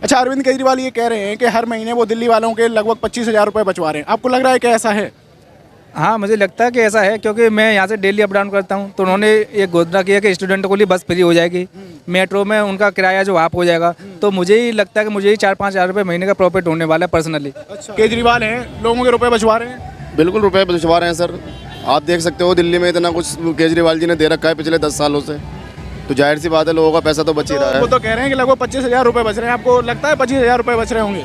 अच्छा, अरविंद केजरीवाल ये कह रहे हैं कि हर महीने वो दिल्ली वालों के लगभग 25,000 रुपये बचवा रहे हैं। आपको लग रहा है कि ऐसा है? हाँ, मुझे लगता है कि ऐसा है, क्योंकि मैं यहाँ से डेली अप डाउन करता हूँ। तो उन्होंने एक घोषणा की है कि स्टूडेंटों के लिए बस फ्री हो जाएगी, मेट्रो में उनका किराया जो हाफ हो जाएगा। तो मुझे ही लगता है कि मुझे ही 4-5 हज़ार रुपये महीने का प्रॉफिट होने वाला है पर्सनली। अच्छा, केजरीवाल हैं, लोगों के रुपए बचवा रहे हैं। बिल्कुल रुपए भिजवा रहे हैं सर। आप देख सकते हो दिल्ली में इतना कुछ केजरीवाल जी ने दे रखा है पिछले 10 सालों से, तो जाहिर सी बात है लोगों का पैसा तो बच ही रहा वो है। तो कह रहे हैं कि लगभग 25,000 रुपये बच रहे हैं। आपको लगता है 25,000 रुपये बच रहे होंगे?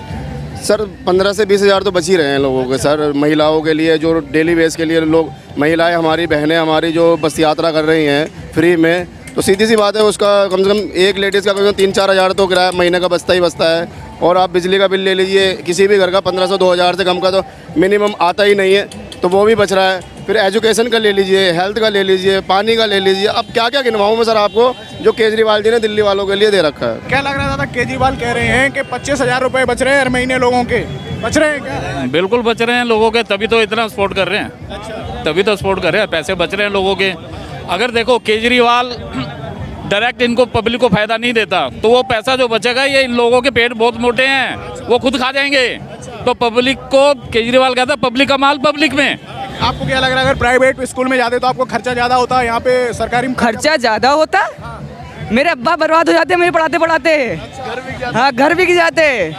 सर 15 से 20 हज़ार तो बच ही रहे हैं लोगों के सर, महिलाओं के लिए जो डेली बेस के लिए लोग, महिलाएं हमारी बहनें हमारी जो बस यात्रा कर रही हैं फ्री में, तो सीधी सी बात है उसका कम से कम एक लेडीज़ का कम से कम 3-4 हज़ार तो किराया महीने का बचता ही बचता है। और आप बिजली का बिल ले लीजिए, किसी भी घर का 1500-2000 से कम का तो मिनिमम आता ही नहीं है, तो वो भी बच रहा है। फिर एजुकेशन का ले लीजिए, हेल्थ का ले लीजिए, पानी का ले लीजिए। अब क्या क्या गिनवाऊँ मैं सर आपको जो केजरीवाल जी ने दिल्ली वालों के लिए दे रखा है। क्या लग रहा था? केजरीवाल कह रहे हैं कि 25,000 रुपये बच रहे हैं हर महीने लोगों के। बच रहे हैं क्या? बिल्कुल बच रहे हैं लोगों के, तभी तो इतना सपोर्ट कर रहे हैं। अच्छा, तभी तो सपोर्ट कर रहे हैं, पैसे बच रहे हैं लोगों के। अगर देखो केजरीवाल डायरेक्ट इनको पब्लिक को फायदा नहीं देता, तो वो पैसा जो बचेगा ये इन लोगों के पेट बहुत मोटे हैं, वो खुद खा जाएंगे। तो पब्लिक को केजरीवाल कहता है पब्लिक का माल पब्लिक में। आपको क्या लग रहा है अगर प्राइवेट स्कूल में जाते तो आपको खर्चा ज़्यादा होता, यहाँ पे सरकारी में खर्चा ज़्यादा होता? मेरे अब्बा बर्बाद हो जाते मेरे पढ़ाते पढ़ाते। हाँ, घर बिक जाते।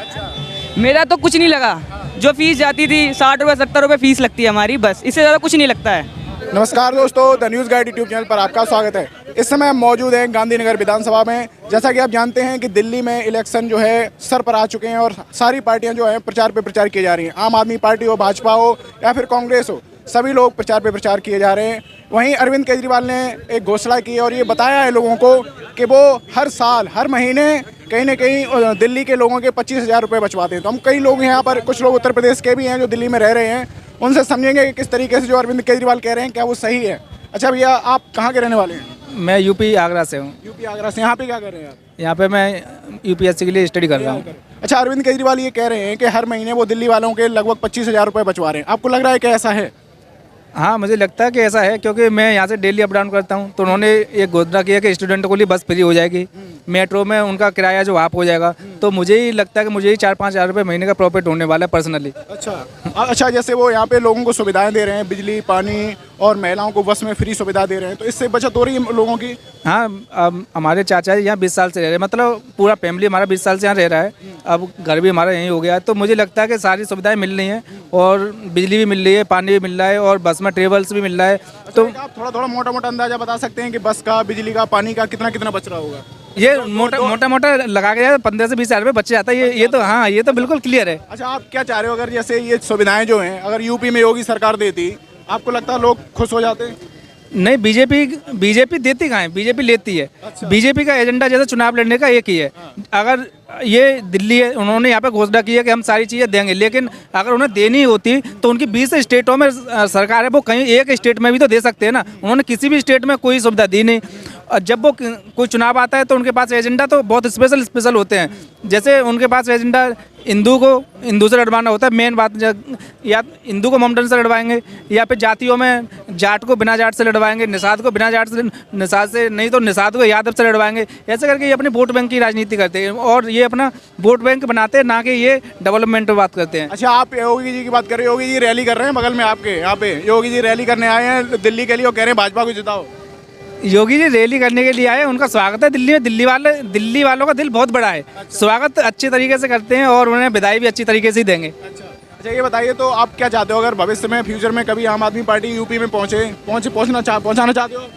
मेरा तो कुछ नहीं लगा। जो फीस जाती थी 60 रुपये 70 रुपये फीस लगती है हमारी, बस इससे ज़्यादा कुछ नहीं लगता है। नमस्कार दोस्तों, the news guide YouTube channel पर आपका स्वागत है। इस समय हम मौजूद हैं गांधीनगर विधानसभा में। जैसा कि आप जानते हैं कि दिल्ली में इलेक्शन जो है सर पर आ चुके हैं और सारी पार्टियां जो हैं प्रचार पे प्रचार किए जा रही हैं। आम आदमी पार्टी हो, भाजपा हो या फिर कांग्रेस हो, सभी लोग प्रचार पे प्रचार किए जा रहे हैं। वहीं अरविंद केजरीवाल ने एक घोषणा की और ये बताया है लोगों को कि वो हर साल हर महीने कहीं ना कहीं दिल्ली के लोगों के 25,000 रुपये बचवाते हैं। तो हम कई लोग यहाँ पर, कुछ लोग उत्तर प्रदेश के भी हैं जो दिल्ली में रह रहे हैं, उनसे समझेंगे कि किस तरीके से जो अरविंद केजरीवाल कह रहे हैं क्या वो सही है। अच्छा भैया, आप कहाँ के रहने वाले हैं? मैं यूपी आगरा से हूँ। यूपी आगरा से। यहाँ पे क्या कर रहे हैं आप? यहाँ पे मैं यूपीएससी के लिए स्टडी कर रहा हूँ। अच्छा, अरविंद केजरीवाल ये कह रहे हैं कि हर महीने वो दिल्ली वालों के लगभग 25,000 रुपये बचवा रहे हैं। आपको लग रहा है कि ऐसा है? हाँ, मुझे लगता है कि ऐसा है, क्योंकि मैं यहाँ से डेली अप डाउन करता हूँ। तो उन्होंने एक घोषणा की है कि स्टूडेंटों के लिए बस फ्री हो जाएगी, मेट्रो में उनका किराया जो हाफ हो जाएगा। तो मुझे ही लगता है कि मुझे ही 4-5 हज़ार रुपये महीने का प्रॉफिट होने वाला है पर्सनली। अच्छा, जैसे वो यहाँ पे लोगों को सुविधाएं दे रहे हैं, बिजली, पानी और महिलाओं को बस में फ्री सुविधा दे रहे हैं, तो इससे बचत हो रही है लोगों की? हाँ, अब हमारे चाचा जी यहाँ 20 साल से रह रहे हैं, मतलब पूरा फैमिली हमारा 20 साल से यहाँ रह रहा है। अब घर भी हमारा यहीं हो गया है। तो मुझे लगता है कि सारी सुविधाएं मिल रही हैं, और बिजली भी मिल रही है, पानी भी मिल रहा है, और बस में ट्रेवल्स भी मिल रहा है। तो आप थोड़ा मोटा मोटा अंदाजा बता सकते हैं कि बस का, बिजली का, पानी का कितना कितना बच रहा होगा? ये मोटा लगा के 15 से 20 हज़ार रुपये बच जाता है। ये तो हाँ, ये तो बिल्कुल क्लियर है। अच्छा, आप क्या चाह रहे हो? अगर जैसे ये सुविधाएं जो हैं अगर यूपी में योगी सरकार देती, आपको लगता है लोग खुश हो जाते? नहीं, बीजेपी देती कहाँ है, बीजेपी लेती है। अच्छा। बीजेपी का एजेंडा जैसे चुनाव लड़ने का एक ही है। अगर ये दिल्ली है, उन्होंने यहाँ पे घोषणा की है कि हम सारी चीज़ें देंगे, लेकिन अगर उन्हें देनी होती तो उनकी 20 स्टेटों में सरकार है, वो कहीं एक स्टेट में भी तो दे सकते हैं ना। उन्होंने किसी भी स्टेट में कोई सुविधा दी नहीं। और जब वो कोई चुनाव आता है तो उनके पास एजेंडा तो बहुत स्पेशल होते हैं। जैसे उनके पास एजेंडा हिंदू से लड़वाना होता है मेन बात, या हिंदू को ममडन से लड़वाएंगे, या फिर जातियों में जाट को बिना जाट से लड़वाएंगे, निषाद को बिना जाट से, निषाद से नहीं तो निषाद को यादव से लड़वाएंगे। ऐसे करके ये अपने वोट बैंक की राजनीति करते हैं, और ये अपना वोट बैंक बनाते हैं, ना कि ये डेवलपमेंट पर बात करते हैं। अच्छा, आप योगी जी की बात कर रहे हो। योगी जी रैली कर रहे हैं बगल में आपके, यहाँ पे योगी जी रैली करने आए हैं दिल्ली के लिए और कह रहे हैं भाजपा को जिताओ। योगी जी रैली करने के लिए आए, उनका स्वागत है दिल्ली में। दिल्ली वालों का दिल बहुत बड़ा है। स्वागत अच्छे तरीके से करते हैं और उन्हें विदाई भी अच्छी तरीके से ही देंगे। अच्छा, ये बताइए तो आप क्या चाहते हो अगर भविष्य में, फ्यूचर में कभी आम आदमी पार्टी यूपी में पहुंचाना चाहते हो?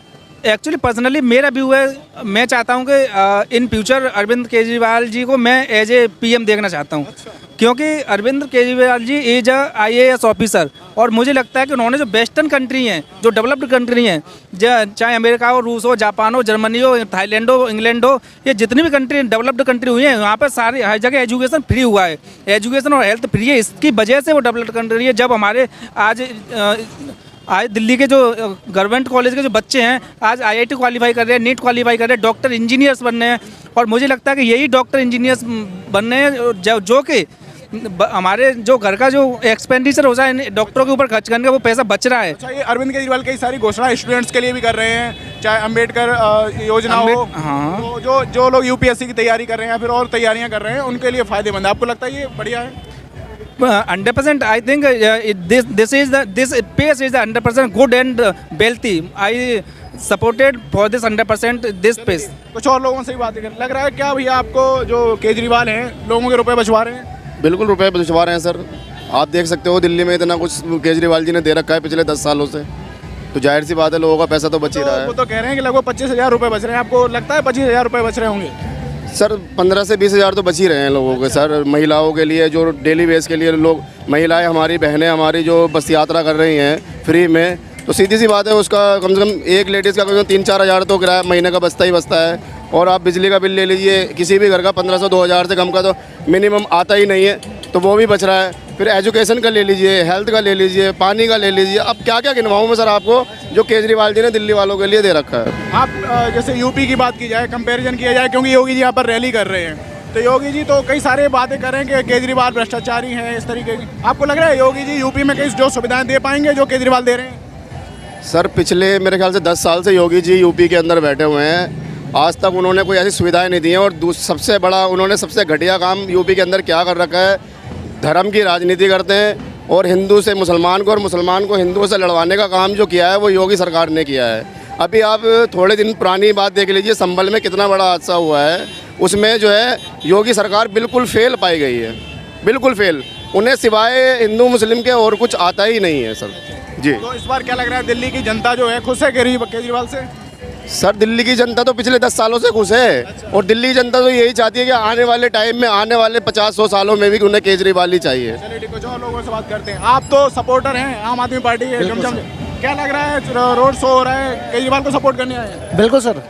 एक्चुअली पर्सनली मेरा व्यू है, मैं चाहता हूं कि इन फ्यूचर अरविंद केजरीवाल जी को मैं एज ए पीएम देखना चाहता हूं। अच्छा। क्योंकि Arvind Kejriwal ji is IAS officer, और मुझे लगता है कि उन्होंने जो वेस्टर्न कंट्री हैं, जो डेवलप्ड कंट्री हैं, चाहे अमेरिका हो, रूस हो, जापान हो, जर्मनी हो, थाईलैंड हो, इंग्लैंड हो, ये जितनी भी कंट्री डेवलप्ड कंट्री हुई हैं, वहाँ पर सारी हर जगह एजुकेशन फ्री हुआ है। एजुकेशन और हेल्थ फ्री है, इसकी वजह से वो डेवलप्ड कंट्री है। जब हमारे आज दिल्ली के जो गवर्नमेंट कॉलेज के जो बच्चे हैं आज IIT क्वालिफाई कर रहे हैं, नीट क्वालिफाई कर रहे हैं, डॉक्टर इंजीनियर्स बन रहे हैं, और मुझे लगता है कि यही डॉक्टर इंजीनियर्स बनने हैं जो कि हमारे जो घर का जो एक्सपेंडिचर हो जाए डॉक्टरों के ऊपर खर्च करने का वो पैसा बच रहा है। अच्छा, ये अरविंद केजरीवाल कई सारी घोषणाएं स्टूडेंट्स के लिए भी कर रहे हैं, चाहे अंबेडकर योजना हो, हाँ। तो जो लोग यूपीएससी की तैयारी कर रहे हैं या फिर और तैयारियां कर रहे हैं उनके लिए फायदेमंद है। आपको लगता है ये बढ़िया है? 100% I think this pace is 100% good and wealthy. I supported for this 100% this pace. कुछ और लोगों से ही बात कर, लग रहा है क्या भैया आपको जो केजरीवाल हैं लोगों के रुपए बचवा रहे हैं? बिल्कुल रुपए भिजवा रहे हैं सर। आप देख सकते हो दिल्ली में इतना कुछ केजरीवाल जी ने दे रखा है पिछले 10 सालों से, तो जाहिर सी बात है लोगों का पैसा तो बच ही रहा वो है। तो कह रहे हैं कि लगभग 25,000 रुपए बच रहे हैं। आपको लगता है 25,000 रुपए बच रहे होंगे? सर 15 से 20 हज़ार तो बच ही रहे हैं लोगों के सर। महिलाओं के लिए जो डेली बेस के लिए लोग, महिलाएं हमारी बहनें हमारी जो बस यात्रा कर रही हैं फ्री में, तो सीधी सी बात है उसका कम से कम एक लेडीज़ का कम से कम 3-4 हज़ार तो किराया महीने का बचता ही बचता है। और आप बिजली का बिल ले लीजिए, किसी भी घर का 1500-2000 से कम का तो मिनिमम आता ही नहीं है, तो वो भी बच रहा है। फिर एजुकेशन का ले लीजिए, हेल्थ का ले लीजिए, पानी का ले लीजिए। अब क्या क्या गिनवाऊँ मैं सर आपको जो केजरीवाल जी ने दिल्ली वालों के लिए दे रखा है। आप जैसे यूपी की बात की जाए, कंपैरिजन किया जाए, क्योंकि योगी जी यहाँ पर रैली कर रहे हैं, तो योगी जी तो कई सारे बातें कर रहे हैं कि केजरीवाल भ्रष्टाचारी हैं इस तरीके की। आपको लग रहा है योगी जी यूपी में कई जो सुविधाएं दे पाएंगे जो केजरीवाल दे रहे हैं? सर पिछले मेरे ख्याल से 10 साल से योगी जी यूपी के अंदर बैठे हुए हैं, आज तक उन्होंने कोई ऐसी सुविधाएं नहीं दी हैं। और सबसे बड़ा उन्होंने सबसे घटिया काम यूपी के अंदर क्या कर रखा है, धर्म की राजनीति करते हैं और हिंदू से मुसलमान को और मुसलमान को हिंदुओं से लड़वाने का काम जो किया है वो योगी सरकार ने किया है। अभी आप थोड़े दिन पुरानी बात देख लीजिए, संभल में कितना बड़ा हादसा हुआ है, उसमें जो है योगी सरकार बिल्कुल फेल पाई गई है, बिल्कुल फेल। उन्हें सिवाय हिंदू मुस्लिम के और कुछ आता ही नहीं है सर जी। तो इस बार क्या लग रहा है दिल्ली की जनता जो है खुश है केजरीवाल से? सर दिल्ली की जनता तो पिछले 10 सालों से खुश है, और दिल्ली की जनता तो यही चाहती है कि आने वाले टाइम में, आने वाले 50-100 सालों में भी उन्हें केजरीवाल ही चाहिए। चलिए ठीक है, कुछ और लोगों से बात करते हैं। आप तो सपोर्टर हैं आम आदमी पार्टी के, क्या लग रहा है रोड शो हो रहा है, केजरीवाल को सपोर्ट करने आए हैं? बिल्कुल सर,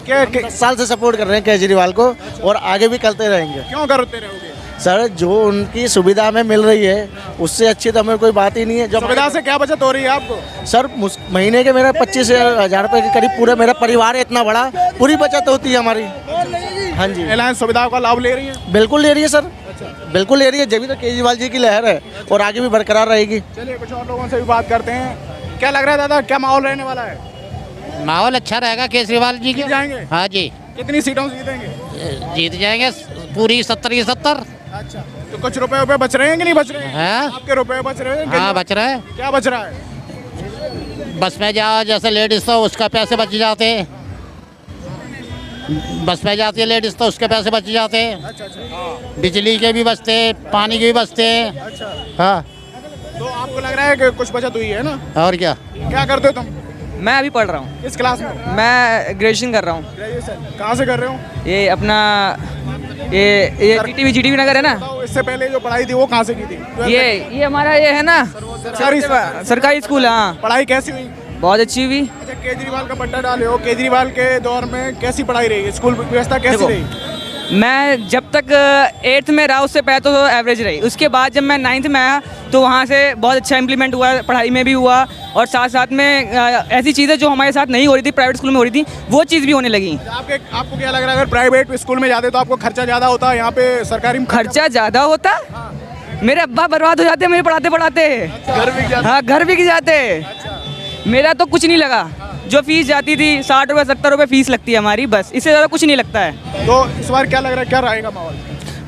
क्या 10 साल से सपोर्ट कर रहे हैं केजरीवाल को और आगे भी करते रहेंगे। क्यों करते रहोगे? सर जो उनकी सुविधा हमें मिल रही है उससे अच्छी तो हमें कोई बात ही नहीं है। जो सुविधा से क्या बचत हो रही है आपको? सर महीने के मेरा 25,000 रुपये के करीब पूरे मेरा परिवार है इतना बड़ा, पूरी बचत होती है हमारी। हाँ जी, एलायंस सुविधाओं का लाभ ले रही है? बिल्कुल ले रही है सर, बिल्कुल ले रही है, जब भी तो केजरीवाल जी की लहर है और आगे भी बरकरार रहेगी। चलिए कुछ और लोगों से भी बात करते हैं। क्या लग रहा है दादा, क्या माहौल रहने वाला है? माहौल अच्छा रहेगा केजरीवाल जी के। जीत जाएंगे? हाँ जी, कितनी सीटों से जीतेंगे? जीत जाएंगे पूरी 70 की 70। अच्छा, तो कुछ रुपए बच रहे हैं कि नहीं बच रहे हैं? हाँ। आपके रुपए बच रहे हैं? हाँ बच रहा है। क्या बच रहा है? बस में जाओ जैसे लेडीज तो उसका पैसे बच जाते हैं, बस में जाती है लेडीज तो उसके पैसे बच जाते हैं। अच्छा, बिजली के भी बचते हैं, पानी के भी बचते हैं। अच्छा। हाँ, तो आपको लग रहा है कि कुछ बचत हुई है ना? और क्या। क्या करते हो तुम? मैं अभी पढ़ रहा हूँ, किस क्लास में? मैं ग्रेजुएशन कर रहा हूँ। ग्रेजुएशन कहाँ से कर रहे हो? ये अपना ये जीटीवी नगर है ना, तो इससे पहले जो पढ़ाई थी वो कहाँ से की थी? ये हमारा ये है ना सरकारी स्कूल। हाँ पढ़ाई कैसी हुई? बहुत अच्छी हुई। अच्छा, केजरीवाल का पट्टा डाले हो, केजरीवाल के दौर में कैसी पढ़ाई रही, स्कूल व्यवस्था कैसी देखो, रही? मैं जब तक 8th में रहा उससे पहले तो एवरेज रही, उसके बाद जब मैं 9th में आया तो वहाँ से बहुत अच्छा इम्प्लीमेंट हुआ, पढ़ाई में भी हुआ और साथ साथ में ऐसी चीज़ें जो हमारे साथ नहीं हो रही थी प्राइवेट स्कूल में हो रही थी वो चीज़ भी होने लगी। आपको क्या लग रहा है अगर प्राइवेट स्कूल में जाते तो आपको खर्चा ज़्यादा होता, यहाँ पे सरकारी में खर्चा ज़्यादा होता? मेरे अब्बा बर्बाद हो जाते मेरे पढ़ाते पढ़ाते। घर भी क्या? हाँ घर भी जाते। मेरा तो कुछ नहीं लगा, जो फीस जाती थी 60 रुपये 70 रुपये फीस लगती है हमारी, बस इससे ज़्यादा कुछ नहीं लगता है। तो इस बार क्या लग रहा है, क्या रहेगा माहौल?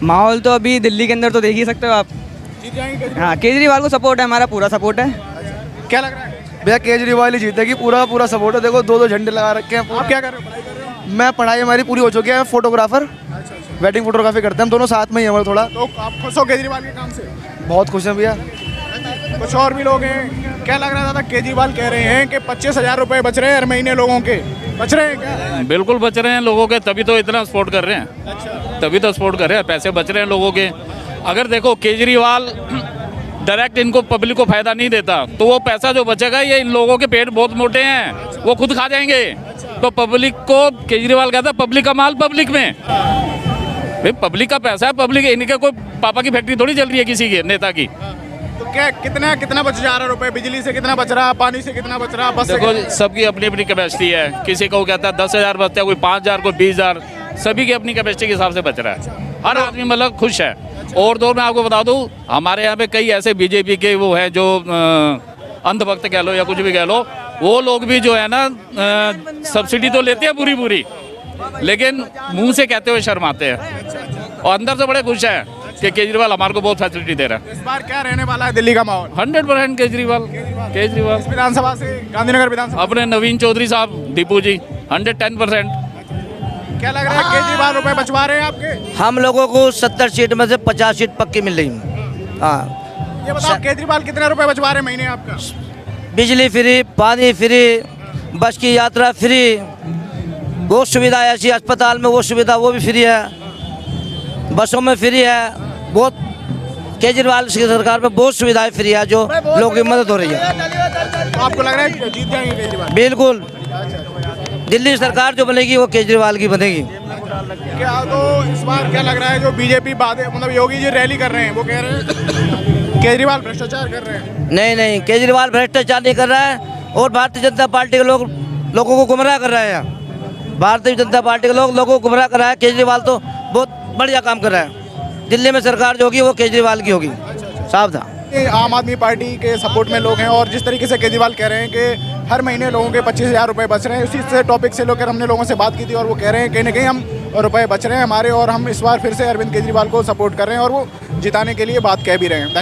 माहौल तो अभी दिल्ली के अंदर तो देख ही सकते हो आप। जीत जाएंगे? हाँ केजरीवाल को सपोर्ट है, हमारा पूरा सपोर्ट है। क्या लग रहा है? भैया केजरीवाल ही जीतेगी, पूरा सपोर्ट है। देखो 2-2 झंडे लगा रखे हैं। आप क्या कर रहे हो, पढ़ाई कर रहे हो? मैं पढ़ाई हमारी पूरी हो चुकी है, फोटोग्राफर, वेडिंग फोटोग्राफी करते हैं हम दोनों साथ में ही हमारे। थोड़ा तो आप खुश हो केजरीवाल के काम से? बहुत खुश हैं भैया। कुछ और भी लोग हैं, क्या लग रहा था केजरीवाल कह रहे हैं कि 25,000 रुपए बच रहे हैं हर महीने लोगों के, बच रहे हैं क्या? बिल्कुल बच रहे हैं लोगों के, तभी तो इतना सपोर्ट कर रहे हैं। अच्छा, तभी तो सपोर्ट कर रहे हैं, पैसे बच रहे हैं लोगों के। अगर देखो केजरीवाल डायरेक्ट इनको पब्लिक को फायदा नहीं देता तो वो पैसा जो बचेगा ये इन लोगों के पेट बहुत मोटे हैं, वो खुद खा जाएंगे। तो पब्लिक को केजरीवाल कहता है पब्लिक का माल पब्लिक में, भाई पब्लिक का पैसा है, पब्लिक इनके कोई पापा की फैक्ट्री थोड़ी चल रही है किसी के नेता की। तो क्या कितना बच जा रहा है रुपए? बिजली से कितना बच रहा है, पानी से कितना बच रहा है, बस से देखो कितना? सबकी अपनी अपनी कैपेसिटी है, किसी को कहता है 10,000 बचता है, कोई 5,000 कोई 20,000, सभी की अपनी कैपेसिटी के हिसाब से बच रहा है। हर आदमी मतलब खुश है। और तो मैं आपको बता दूं, हमारे यहाँ पे कई ऐसे बीजेपी के वो हैं जो अंधभक्त कह लो या कुछ भी कह लो, वो लोग भी जो है ना सब्सिडी तो लेते हैं पूरी पूरी, लेकिन मुंह से कहते हुए शर्माते हैं और अंदर से बड़े खुश हैं कि केजरीवाल हमारे को बहुत फैसिलिटी दे रहा है। इस बार क्या रहने वाला है दिल्ली का माहौल? 100% केजरीवाल। इस विधानसभा से, गांधीनगर विधानसभा, अपने नवीन चौधरी साहब, दीपू जी 110%। क्या लग रहा है केजरीवाल रुपए बचवा रहे हैं आपके? हम लोगों को 70 सीट में से 50 सीट पक्की मिल रही। हाँ, ये बताओ केजरीवाल कितने रुपए बचवा रहे हैं महीने आपका? बिजली फ्री, पानी फ्री, बस की यात्रा फ्री, वो सुविधा ऐसी, अस्पताल में वो सुविधा वो भी फ्री है, बसों में फ्री है। बहुत केजरीवाल की सरकार में बहुत सुविधाएं फ्री है जो लोगों की मदद हो रही है। तो आपको लग रहा है जीत जाएंगे केजरीवाल? बिल्कुल, दिल्ली सरकार जो बनेगी वो केजरीवाल की बनेगी। क्या तो इस बार क्या लग रहा है जो बीजेपी मतलब योगी जी रैली कर रहे हैं, वो कह रहे हैं केजरीवाल भ्रष्टाचार कर रहे हैं? नहीं, केजरीवाल भ्रष्टाचार नहीं कर रहा है और भारतीय जनता पार्टी के लोगों को गुमराह कर रहे हैं। भारतीय जनता पार्टी के लोगों को गुमराह कर रहा है। केजरीवाल तो बहुत बढ़िया काम कर रहा है। दिल्ली में सरकार जो होगी वो केजरीवाल की होगी, साफ था। ये आम आदमी पार्टी के सपोर्ट में लोग हैं और जिस तरीके से केजरीवाल कह रहे हैं कि हर महीने लोगों के 25,000 रुपए बच रहे हैं, उसी से टॉपिक से लेकर हमने लोगों से बात की थी और वो कह रहे हैं कहीं ना कहीं हम रुपए बच रहे हैं हमारे, और हम इस बार फिर से अरविंद केजरीवाल को सपोर्ट कर रहे हैं और वो जिताने के लिए बात कह भी रहे हैं। धन्यवाद।